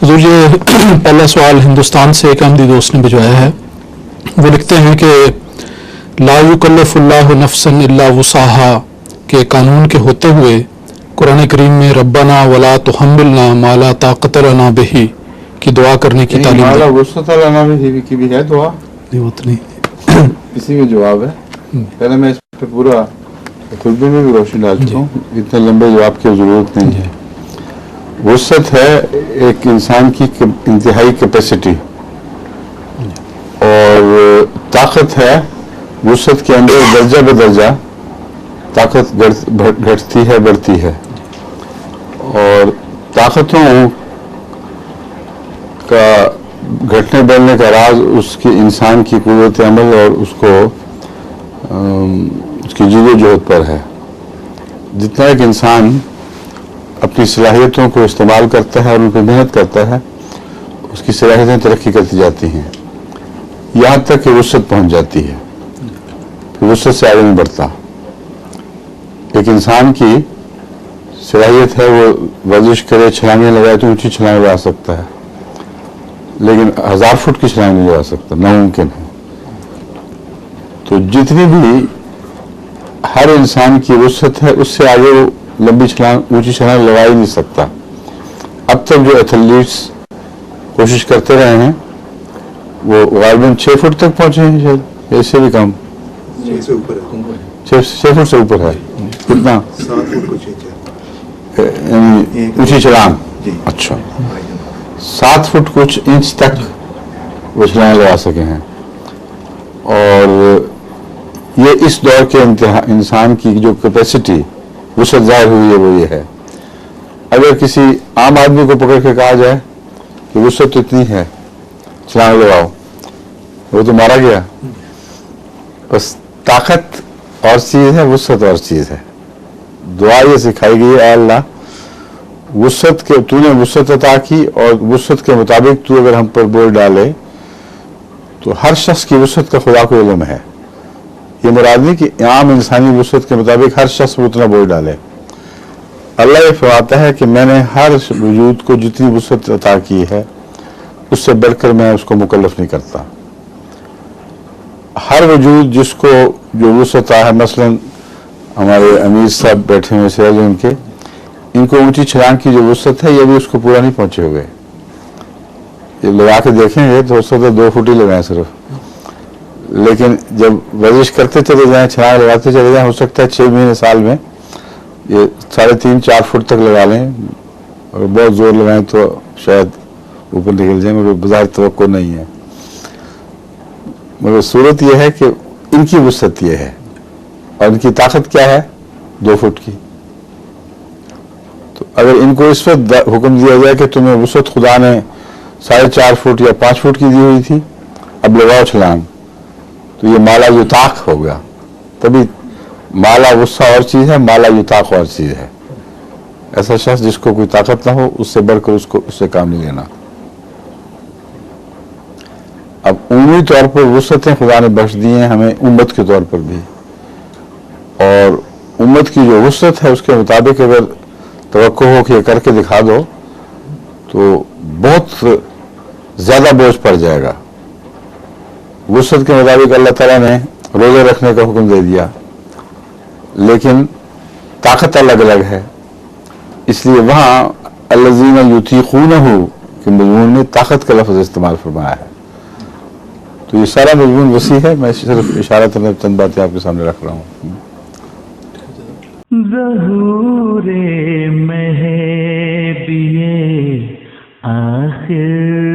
حضور یہ پہلا سوال ہندوستان سے ایک احمدی دوست نے بھجوایا ہے. وہ لکھتے ہیں کہ لا یکلف اللہ نفسا الا وسعها کے قانون کے ہوتے ہوئے قرآن کریم میں ربنا ولا تحملنا ما لا طاقت لنا به کی دعا کرنے کی تعلیم مالا وسعت لنا به کی بھی ہے دعا؟ نہیں، وہ تو نہیں. اسی میں جواب ہے. پہلے میں اس پہ پورا خطبے میں بھی روشنی ڈال چکا ہوں، اتنے لمبے جواب کی ضرورت نہیں ہے. وسعت ہے ایک انسان کی انتہائی کیپیسٹی، اور طاقت ہے وسعت کے اندر درجہ بدرجہ طاقت گھٹتی ہے، بڑھتی ہے. اور طاقتوں کا گھٹنے بڑھنے کا راز اس کی انسان کی قوت عمل اور اس کی جدوجہد پر ہے. جتنا ایک انسان اپنی صلاحیتوں کو استعمال کرتا ہے اور ان پہ محنت کرتا ہے، اس کی صلاحیتیں ترقی کرتی جاتی ہیں یہاں تک کہ وسعت پہنچ جاتی ہے. پھر وسعت سے آگے نہیں بڑھتا. ایک انسان کی صلاحیت ہے وہ ورزش کرے، چھلانگیں لگائے تو اونچی چھلانگ لگا سکتا ہے، لیکن 1000 فٹ کی چھلانگ نہیں لگا سکتا، ناممکن ہے. تو جتنی بھی ہر انسان کی وسعت ہے اس سے آگے وہ لمبی چھلانگ، اونچی چھلانگ لگا ہی نہیں سکتا. اب تک جو ایتھلیٹس کوشش کرتے رہے ہیں وہ غالباً 6 فٹ تک پہنچے ہیں، شاید اس سے بھی کم. 6 سے اوپر ہے. 6 فٹ سے اوپر ہے. کتنا؟ 7 فٹ کچھ یعنی اونچی چھلانگ. اچھا، 7 فٹ کچھ انچ تک وہ چھلانگ لگا سکے ہیں. اور یہ اس دور کے انسان کی جو کیپیسٹی وسعت ظاہر ہوئی ہے وہ یہ ہے. اگر کسی عام آدمی کو پکڑ کے کہا جائے کہ وسعت اتنی ہے چھلانگ لگاؤ، وہ تو مارا گیا. بس طاقت اور چیز ہے، وسعت اور چیز ہے. دعا یہ سکھائی گئی ہے، اے اللہ وسعت کے تو نے وسعت عطا کی، اور وسعت کے مطابق تو اگر ہم پر بوجھ ڈالے تو ہر شخص کی وسعت کا خدا کو علم ہے. یہ مراد نہیں کہ عام انسانی وسعت کے مطابق ہر شخص پر اتنا بوجھ ڈالے. اللہ یہ فرماتا ہے کہ میں نے ہر وجود کو جتنی وسعت عطا کی ہے اس سے بڑھ کر میں اس کو مکلف نہیں کرتا. ہر وجود جس کو جو وسعت ہے، مثلا ہمارے امیر صاحب بیٹھے ہوئے سراج ان کو اونچی چھلانگ کی جو وسعت ہے یہ بھی اس کو پورا نہیں پہنچے ہوئے. یہ لگا کے دیکھیں گے تو ہو سکتا ہے 2 فٹ ہی لگائیں صرف، لیکن جب ورزش کرتے چلے جائیں، چھلانگ لگاتے چلے جائیں، ہو سکتا ہے 6 مہینے سال میں یہ 3.5-4 فٹ تک لگا لیں، اور بہت زور لگائیں تو شاید اوپر نکل جائیں، مگر بظاہر توقع نہیں ہے. مگر صورت یہ ہے کہ ان کی وسعت یہ ہے، اور ان کی طاقت کیا ہے؟ 2 فٹ کی. تو اگر ان کو اس وقت حکم دیا جائے کہ تمہیں وسعت خدا نے 4.5 فٹ یا 5 فٹ کی دی ہوئی تھی، اب لگاؤ چھلانگ، تو یہ مالا یطاق ہو گیا. تبھی مالا وسع اور چیز ہے، مالا یطاق اور چیز ہے. ایسا شخص جس کو کوئی طاقت نہ ہو اس سے بڑھ کر اس سے کام نہیں لینا. اب عمومی طور پر وسعتیں خدا نے بخش دی ہیں ہمیں امت کے طور پر بھی، اور امت کی جو وسعت ہے اس کے مطابق اگر توقع ہو کہ یہ کر کے دکھا دو تو بہت زیادہ بوجھ پڑ جائے گا. وسعت کے مطابق اللہ تعالیٰ نے روزے رکھنے کا حکم دے دیا، لیکن طاقت الگ الگ ہے، اس لیے وہاں الذین یطیقونہ کے مضمون میں طاقت کا لفظ استعمال فرمایا ہے. تو یہ سارا مضمون وسیع ہے، میں صرف اشارتاً چند باتیں آپ کے سامنے رکھ رہا ہوں. ظہور مہدی آخر